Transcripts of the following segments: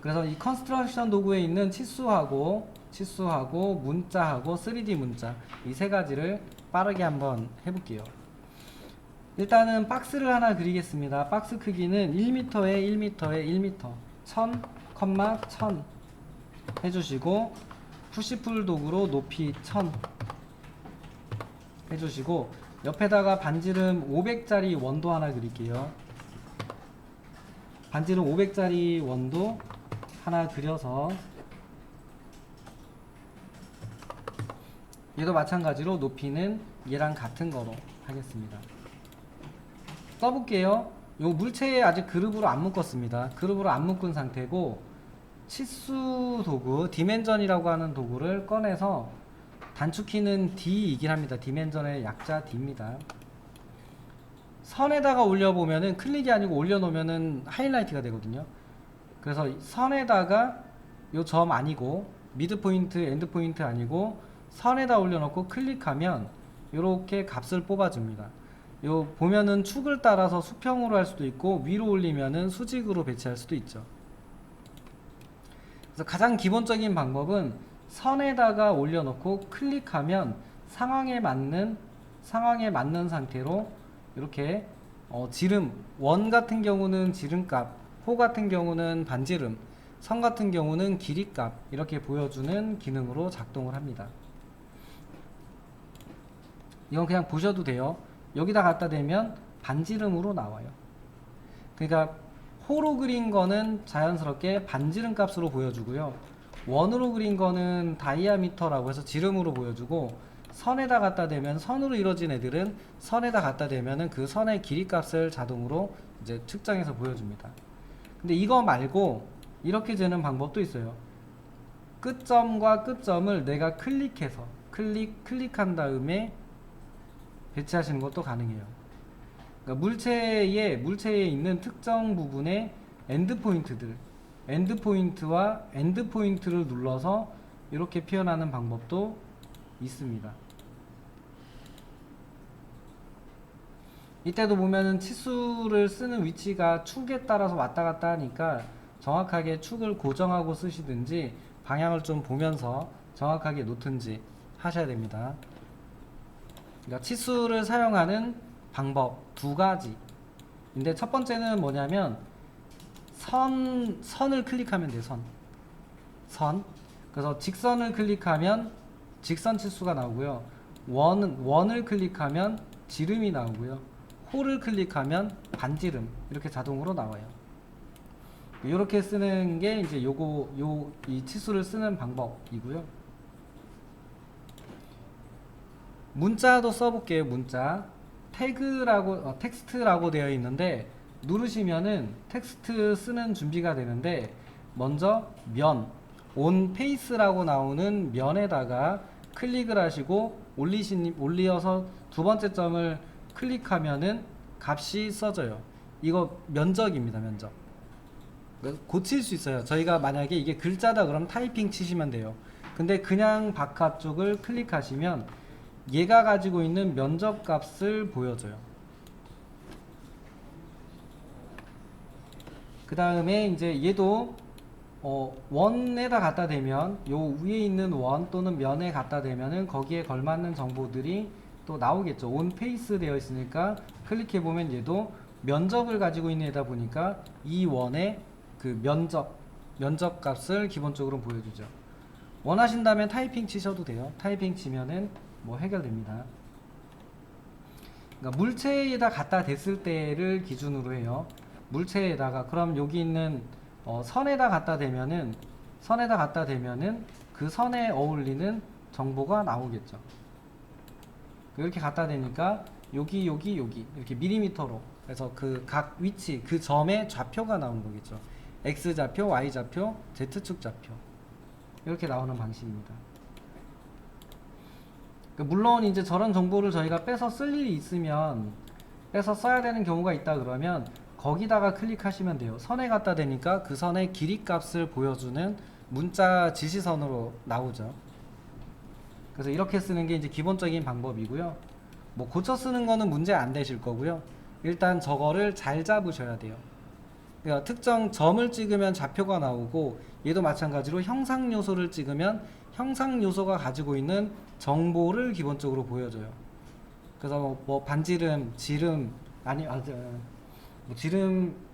그래서 이 컨스트럭션 도구에 있는 치수하고 문자하고 3D 문자 이 세 가지를 빠르게 한번 해볼게요. 일단은 박스를 하나 그리겠습니다. 박스 크기는 1m에 1m에 1m 1000, 1000 해주시고 푸시풀 도구로 높이 1000 해주시고 옆에다가 반지름 500짜리 원도 하나 그릴게요. 반지름 500짜리 원도 하나 그려서 얘도 마찬가지로 높이는 얘랑 같은 거로 하겠습니다. 써볼게요. 요 물체에 아직 그룹으로 안 묶었습니다. 그룹으로 안 묶은 상태고 치수 도구 디멘전이라고 하는 도구를 꺼내서 단축키는 D이긴 합니다. 디멘전의 약자 D입니다. 선에다가 올려보면은 클릭이 아니고 올려놓으면은 하이라이트가 되거든요. 그래서 선에다가 요 점 아니고 미드 포인트, 엔드 포인트 아니고 선에다 올려놓고 클릭하면 이렇게 값을 뽑아줍니다. 요 보면은 축을 따라서 수평으로 할 수도 있고 위로 올리면은 수직으로 배치할 수도 있죠. 그래서 가장 기본적인 방법은 선에다가 올려놓고 클릭하면 상황에 맞는 상태로 이렇게 지름 원 같은 경우는 지름값, 호 같은 경우는 반지름, 선 같은 경우는 길이값 이렇게 보여주는 기능으로 작동을 합니다. 이건 그냥 보셔도 돼요. 여기다 갖다 대면 반지름으로 나와요. 그러니까 호로 그린 거는 자연스럽게 반지름 값으로 보여주고요. 원으로 그린 거는 다이아미터라고 해서 지름으로 보여주고 선에다 갖다 대면 선으로 이루어진 애들은 선에다 갖다 대면은 그 선의 길이 값을 자동으로 이제 측정해서 보여줍니다. 근데 이거 말고 이렇게 재는 방법도 있어요. 끝점과 끝점을 내가 클릭해서 클릭한 다음에 배치하시는 것도 가능해요. 그러니까 물체에 있는 특정 부분의 엔드포인트와 엔드포인트를 눌러서 이렇게 표현하는 방법도 있습니다. 이때도 보면은 치수를 쓰는 위치가 축에 따라서 왔다 갔다 하니까 정확하게 축을 고정하고 쓰시든지 방향을 좀 보면서 정확하게 놓든지 하셔야 됩니다. 그러니까 치수를 사용하는 방법 두 가지인데 첫 번째는 뭐냐면 선을 클릭하면 돼요. 선. 그래서 직선을 클릭하면 직선 치수가 나오고요. 원을 클릭하면 지름이 나오고요. 호를 클릭하면 반지름 이렇게 자동으로 나와요. 이렇게 쓰는 게 이제 이 치수를 쓰는 방법이고요. 문자도 써볼게요. 문자 태그라고 텍스트라고 되어 있는데 누르시면은 텍스트 쓰는 준비가 되는데 먼저 온 페이스라고 나오는 면에다가 클릭을 하시고 올려서 두 번째 점을 클릭하면은 값이 써져요. 이거 면적입니다. 면적. 고칠 수 있어요. 저희가 만약에 이게 글자다 그럼 타이핑 치시면 돼요. 근데 그냥 바깥쪽을 클릭하시면 얘가 가지고 있는 면적 값을 보여줘요. 그 다음에 이제 얘도 원에다 갖다 대면 요 위에 있는 원 또는 면에 갖다 대면은 거기에 걸맞는 정보들이 또 나오겠죠. 온 페이스 되어 있으니까 클릭해 보면 얘도 면적을 가지고 있는 애다 보니까 이 원의 그 면적 값을 기본적으로 보여주죠. 원하신다면 타이핑 치셔도 돼요. 타이핑 치면은 뭐 해결됩니다. 그러니까 물체에다 갖다 댔을 때를 기준으로 해요. 물체에다가 그럼 여기 있는 선에다 갖다 대면은 그 선에 어울리는 정보가 나오겠죠. 이렇게 갖다 대니까 여기 이렇게 밀리미터로 그래서 그 각 위치 그 점의 좌표가 나오는 거겠죠. X 좌표, Y 좌표, Z축 좌표 이렇게 나오는 방식입니다. 물론 이제 저런 정보를 저희가 빼서 쓸 일이 있으면 빼서 써야 되는 경우가 있다 그러면 거기다가 클릭하시면 돼요. 선에 갖다 대니까 그 선의 길이 값을 보여주는 문자 지시선으로 나오죠. 그래서 이렇게 쓰는 게 이제 기본적인 방법이고요. 뭐 고쳐 쓰는 거는 문제 안 되실 거고요. 일단 저거를 잘 잡으셔야 돼요. 그러니까 특정 점을 찍으면 좌표가 나오고, 얘도 마찬가지로 형상 요소를 찍으면 형상 요소가 가지고 있는 정보를 기본적으로 보여줘요. 그래서 뭐 반지름, 지름, 뭐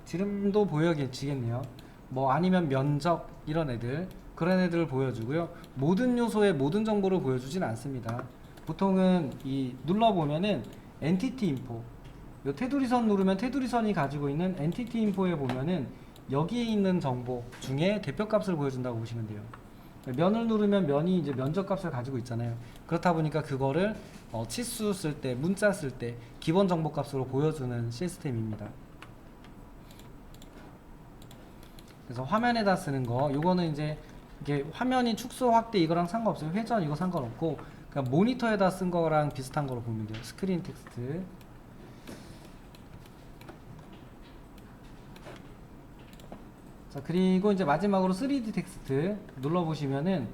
지름도 보여지겠네요. 뭐 아니면 면적, 이런 애들, 그런 애들을 보여주고요. 모든 요소의 모든 정보를 보여주진 않습니다. 보통은 이 눌러보면은 엔티티 인포, 요 테두리선 누르면 테두리선이 가지고 있는 엔티티 인포에 보면은 여기에 있는 정보 중에 대표값을 보여준다고 보시면 돼요. 면을 누르면 면이 이제 면적값을 가지고 있잖아요. 그렇다 보니까 그거를 치수 쓸 때, 문자 쓸 때 기본 정보값으로 보여주는 시스템입니다. 그래서 화면에다 쓰는 거, 요거는 이제 이게 화면이 축소 확대 이거랑 상관없어요. 회전 이거 상관없고, 그냥 모니터에다 쓴 거랑 비슷한 거로 보면 돼요. 스크린 텍스트. 자, 그리고 이제 마지막으로 3D 텍스트 눌러보시면은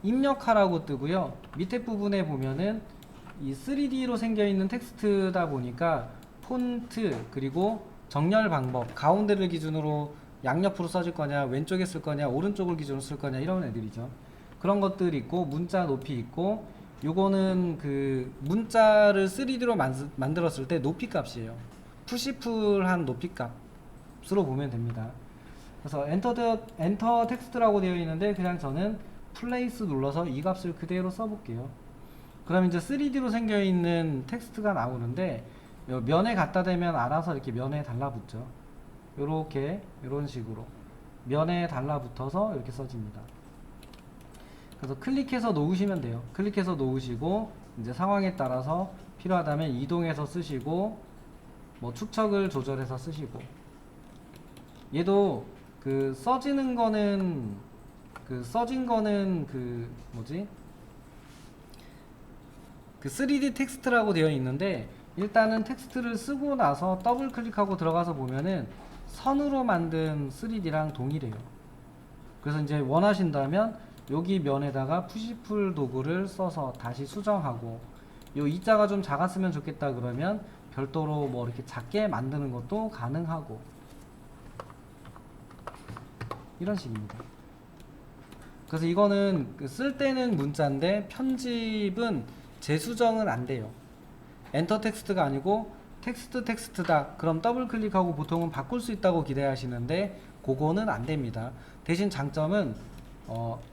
입력하라고 뜨고요. 밑에 부분에 보면은 이 3D로 생겨있는 텍스트다 보니까 폰트, 그리고 정렬 방법, 가운데를 기준으로 양옆으로 써질 거냐, 왼쪽에 쓸 거냐, 오른쪽을 기준으로 쓸 거냐, 이런 애들이죠. 그런 것들이 있고, 문자 높이 있고, 요거는 그 문자를 3D로 만들었을 때 높이 값이에요. 푸시풀한 높이 값으로 보면 됩니다. 그래서 엔터 텍스트라고 되어 있는데, 그냥 저는 플레이스 눌러서 이 값을 그대로 써볼게요. 그럼 이제 3D로 생겨 있는 텍스트가 나오는데, 면에 갖다 대면 알아서 이렇게 면에 달라붙죠. 요렇게, 요런 식으로 면에 달라붙어서 이렇게 써집니다. 그래서 클릭해서 놓으시면 돼요. 클릭해서 놓으시고, 이제 상황에 따라서 필요하다면 이동해서 쓰시고, 뭐 축척을 조절해서 쓰시고. 얘도 그 써진 거는 그 뭐지? 그 3D 텍스트라고 되어 있는데, 일단은 텍스트를 쓰고 나서 더블 클릭하고 들어가서 보면은 선으로 만든 3D랑 동일해요. 그래서 이제 원하신다면 여기 면에다가 푸시풀 도구를 써서 다시 수정하고, 요 이자가 좀 작았으면 좋겠다 그러면 별도로 뭐 이렇게 작게 만드는 것도 가능하고, 이런 식입니다. 그래서 이거는 쓸 때는 문자인데 편집은 재수정은 안 돼요. 엔터 텍스트가 아니고 텍스트다 그럼 더블 클릭하고 보통은 바꿀 수 있다고 기대하시는데, 그거는 안 됩니다. 대신 장점은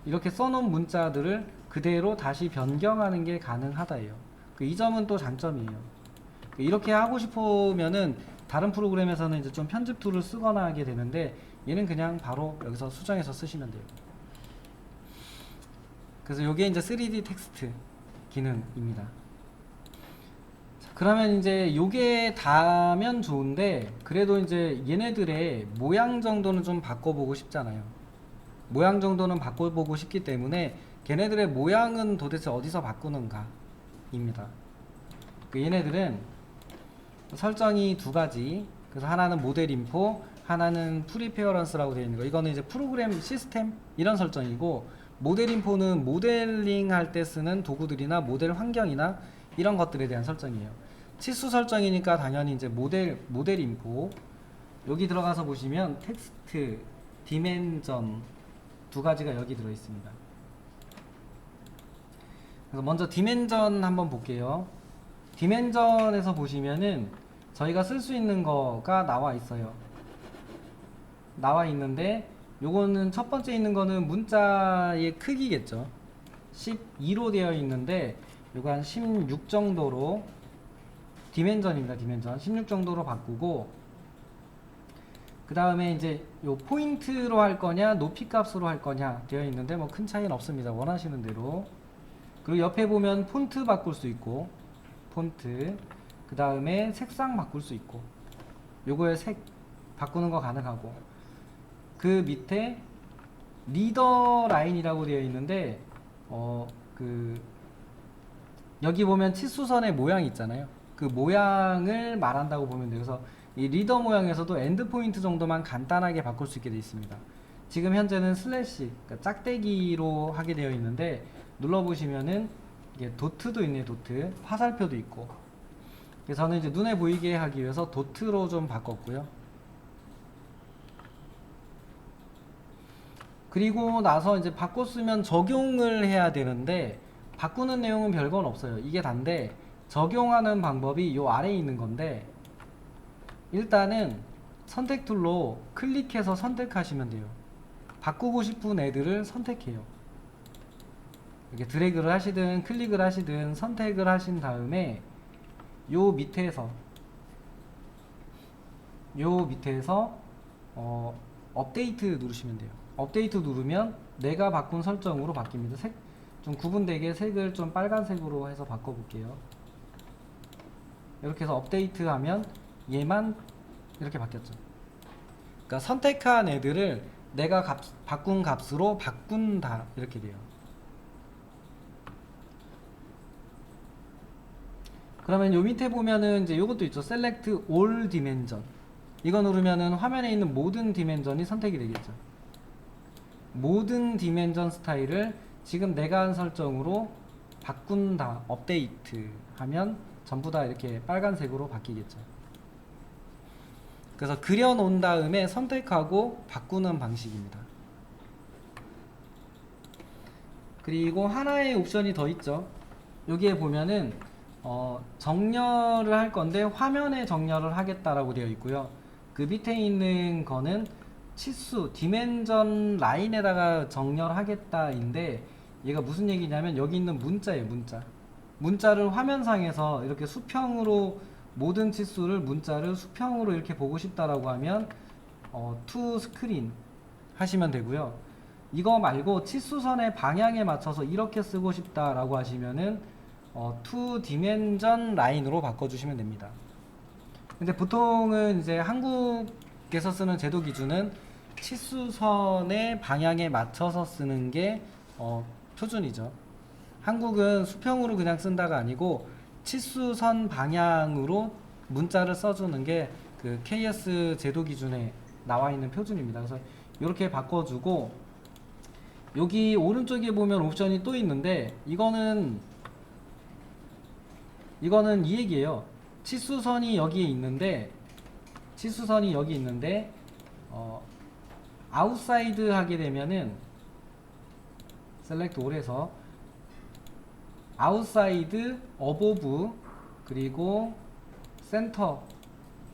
이렇게 써놓은 문자들을 그대로 다시 변경하는 게 가능하다예요. 이 점은 또 장점이에요. 이렇게 하고 싶으면은 다른 프로그램에서는 이제 좀 편집 툴을 쓰거나 하게 되는데, 얘는 그냥 바로 여기서 수정해서 쓰시면 돼요. 그래서 이게 이제 3D 텍스트 기능입니다. 자, 그러면 이제 요게 다면 좋은데, 그래도 이제 얘네들의 모양 정도는 좀 바꿔보고 싶잖아요. 모양 정도는 바꿔보고 싶기 때문에 걔네들의 모양은 도대체 어디서 바꾸는가 입니다. 얘네들은 설정이 두 가지. 그래서 하나는 모델 인포, 하나는 프리페어런스라고 되어 있는 거. 이거는 이제 프로그램 시스템 이런 설정이고, 모델 인포는 모델링 할 때 쓰는 도구들이나 모델 환경이나 이런 것들에 대한 설정이에요. 치수 설정이니까 당연히 이제 모델 인포. 여기 들어가서 보시면 텍스트, 디멘전 두 가지가 여기 들어 있습니다. 그래서 먼저 디멘전 한번 볼게요. 디멘전에서 보시면은 저희가 쓸 수 있는 거가 나와 있어요. 나와 있는데, 요거는 첫 번째 있는 거는 문자의 크기겠죠. 12로 되어 있는데, 요거 한 16 정도로, 디멘전입니다. 디멘전 16 정도로 바꾸고, 그 다음에 이제 요 포인트로 할 거냐 높이 값으로 할 거냐 되어 있는데, 뭐 큰 차이는 없습니다. 원하시는 대로. 그리고 옆에 보면 폰트 바꿀 수 있고, 폰트, 그 다음에 색상 바꿀 수 있고, 요거의 색 바꾸는 거 가능하고, 그 밑에 리더 라인이라고 되어 있는데, 여기 보면 치수선의 모양이 있잖아요. 그 모양을 말한다고 보면 돼요. 그래서 이 리더 모양에서도 엔드 포인트 정도만 간단하게 바꿀 수 있게 되어 있습니다. 지금 현재는 슬래시, 그러니까 짝대기로 하게 되어 있는데, 눌러보시면은 이게 도트도 있네요. 도트, 화살표도 있고. 그래서 저는 이제 눈에 보이게 하기 위해서 도트로 좀 바꿨고요. 그리고 나서 이제 바꿨으면 적용을 해야 되는데 바꾸는 내용은 별건 없어요. 이게 단데 적용하는 방법이 요 아래에 있는 건데 일단은 선택 툴로 클릭해서 선택하시면 돼요. 바꾸고 싶은 애들을 선택해요. 이렇게 드래그를 하시든 클릭을 하시든 선택을 하신 다음에 요 밑에서 업데이트 누르시면 돼요. 업데이트 누르면 내가 바꾼 설정으로 바뀝니다. 좀 구분되게 색을 좀 빨간색으로 해서 바꿔볼게요. 이렇게 해서 업데이트 하면 얘만 이렇게 바뀌었죠. 그러니까 선택한 애들을 내가 바꾼 값으로 바꾼다 이렇게 돼요. 그러면 요 밑에 보면은 이제 요것도 있죠. Select All Dimension. 이거 누르면은 화면에 있는 모든 디멘전이 선택이 되겠죠. 모든 디멘전 스타일을 지금 내가 한 설정으로 바꾼다, 업데이트 하면 전부 다 이렇게 빨간색으로 바뀌겠죠. 그래서 그려놓은 다음에 선택하고 바꾸는 방식입니다. 그리고 하나의 옵션이 더 있죠. 여기에 보면은 정렬을 할 건데 화면에 정렬을 하겠다라고 되어 있고요. 그 밑에 있는 거는 치수, 디멘전 라인에다가 정렬하겠다인데 얘가 무슨 얘기냐면 여기 있는 문자예요. 문자를 화면상에서 이렇게 수평으로 모든 치수를 문자를 수평으로 이렇게 보고 싶다라고 하면 to screen 하시면 되고요. 이거 말고 치수선의 방향에 맞춰서 이렇게 쓰고 싶다라고 하시면은 to dimension 라인으로 바꿔주시면 됩니다. 근데 보통은 이제 한국에서 쓰는 제도 기준은 치수선의 방향에 맞춰서 쓰는 게 표준이죠. 한국은 수평으로 그냥 쓴다가 아니고 치수선 방향으로 문자를 써주는 게 그 KS 제도 기준에 나와 있는 표준입니다. 그래서 이렇게 바꿔주고 여기 오른쪽에 보면 옵션이 또 있는데 이거는 이 얘기예요. 치수선이 여기 있는데 아웃사이드 하게 되면은 셀렉트 올에서 아웃사이드, 어보브 그리고 센터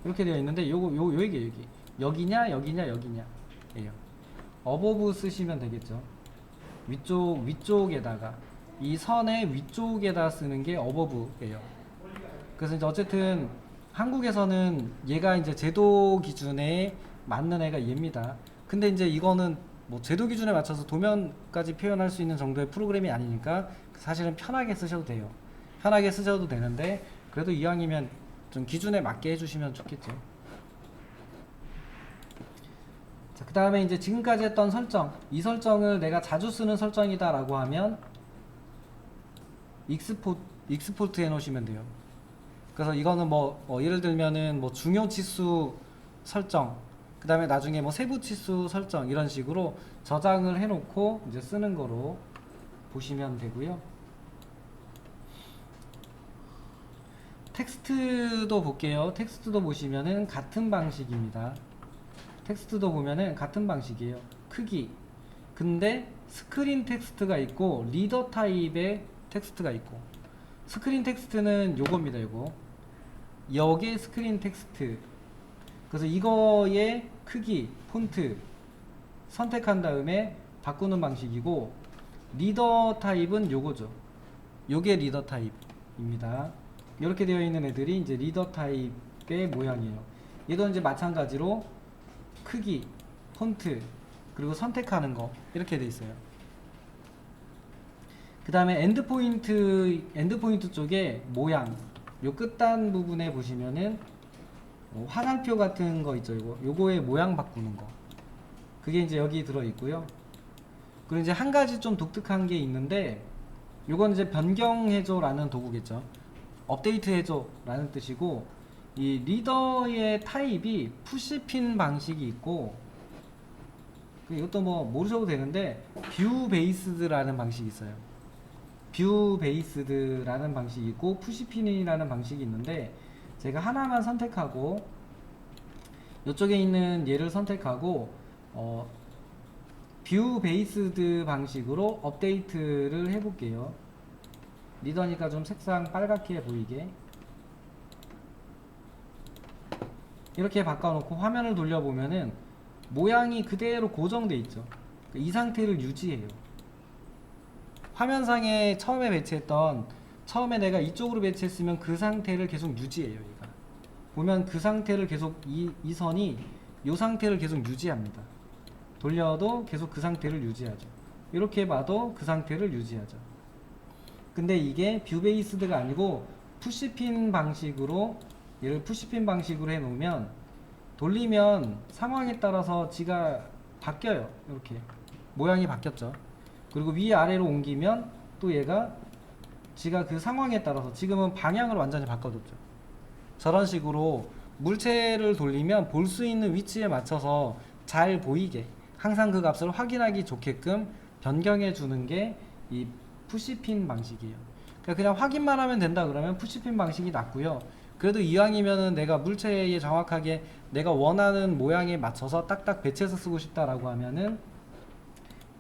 이렇게 되어 있는데 여기냐 예요. 어보브 쓰시면 되겠죠. 위쪽에다가 이 선의 위쪽에다 쓰는 게 어버브예요. 그래서 이제 어쨌든 한국에서는 얘가 이제 제도 기준에 맞는 애가 얘입니다. 근데 이제 이거는 뭐 제도 기준에 맞춰서 도면까지 표현할 수 있는 정도의 프로그램이 아니니까 사실은 편하게 쓰셔도 돼요. 편하게 쓰셔도 되는데 그래도 이왕이면 좀 기준에 맞게 해주시면 좋겠죠. 자, 그 다음에 이제 지금까지 했던 설정, 이 설정을 내가 자주 쓰는 설정이다 라고 하면 익스포트 해 놓으시면 돼요. 그래서 이거는 예를 들면은 중요 치수 설정, 그 다음에 나중에 세부 치수 설정 이런 식으로 저장을 해 놓고 이제 쓰는 거로 보시면 되고요. 텍스트도 볼게요. 텍스트도 보시면은 같은 방식입니다. 텍스트도 보면은 같은 방식이에요. 크기. 근데 스크린 텍스트가 있고 리더 타입의 텍스트가 있고 스크린 텍스트는 요겁니다. 여기에 스크린 텍스트. 그래서 이거의 크기, 폰트 선택한 다음에 바꾸는 방식이고 리더 타입은 요거죠. 요게 리더 타입입니다. 이렇게 되어 있는 애들이 이제 리더 타입의 모양이에요. 얘도 이제 마찬가지로 크기, 폰트, 그리고 선택하는 거 이렇게 돼 있어요. 그 다음에 엔드포인트 쪽에 모양, 요 끝단 부분에 보시면은 화살표 같은 거 있죠. 요거의 모양 바꾸는 거. 그게 이제 여기 들어 있고요. 그리고 이제 한 가지 좀 독특한 게 있는데 요건 이제 변경해줘 라는 도구겠죠. 업데이트 해줘 라는 뜻이고 이 리더의 타입이 푸시핀 방식이 있고 이것도 모르셔도 되는데 뷰 베이스드라는 방식이 있어요. 뷰 베이스드라는 방식이 있고 푸시핀이라는 방식이 있는데 제가 하나만 선택하고 이쪽에 있는 얘를 선택하고 뷰 베이스드 방식으로 업데이트를 해볼게요. 리더니까 좀 색상 빨갛게 보이게 이렇게 바꿔놓고 화면을 돌려보면은 모양이 그대로 고정돼 있죠. 이 상태를 유지해요. 화면상에 처음에 배치했던, 처음에 내가 이쪽으로 배치했으면 그 상태를 계속 유지해요. 얘가 보면 그 상태를 계속, 이 선이 이 상태를 계속 유지합니다. 돌려도 계속 그 상태를 유지하죠. 이렇게 봐도 그 상태를 유지하죠. 근데 이게 뷰 베이스드가 아니고 푸시핀 방식으로, 얘를 푸시핀 방식으로 해 놓으면 돌리면 상황에 따라서 지가 바뀌어요. 이렇게 모양이 바뀌었죠. 그리고 위아래로 옮기면 또 얘가 지가 그 상황에 따라서, 지금은 방향을 완전히 바꿔줬죠. 저런 식으로 물체를 돌리면 볼 수 있는 위치에 맞춰서 잘 보이게, 항상 그 값을 확인하기 좋게끔 변경해 주는 게 이 푸시핀 방식이에요. 그러니까 그냥 확인만 하면 된다 그러면 푸시핀 방식이 낫고요. 그래도 이왕이면은 내가 물체에 정확하게 내가 원하는 모양에 맞춰서 딱딱 배치해서 쓰고 싶다라고 하면은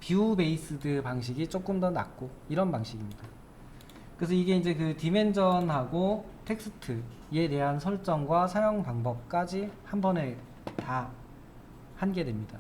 뷰 베이스드 방식이 조금 더 낫고, 이런 방식입니다. 그래서 이게 이제 그 디멘전하고 텍스트에 대한 설정과 사용 방법까지 한 번에 다 한 게 됩니다.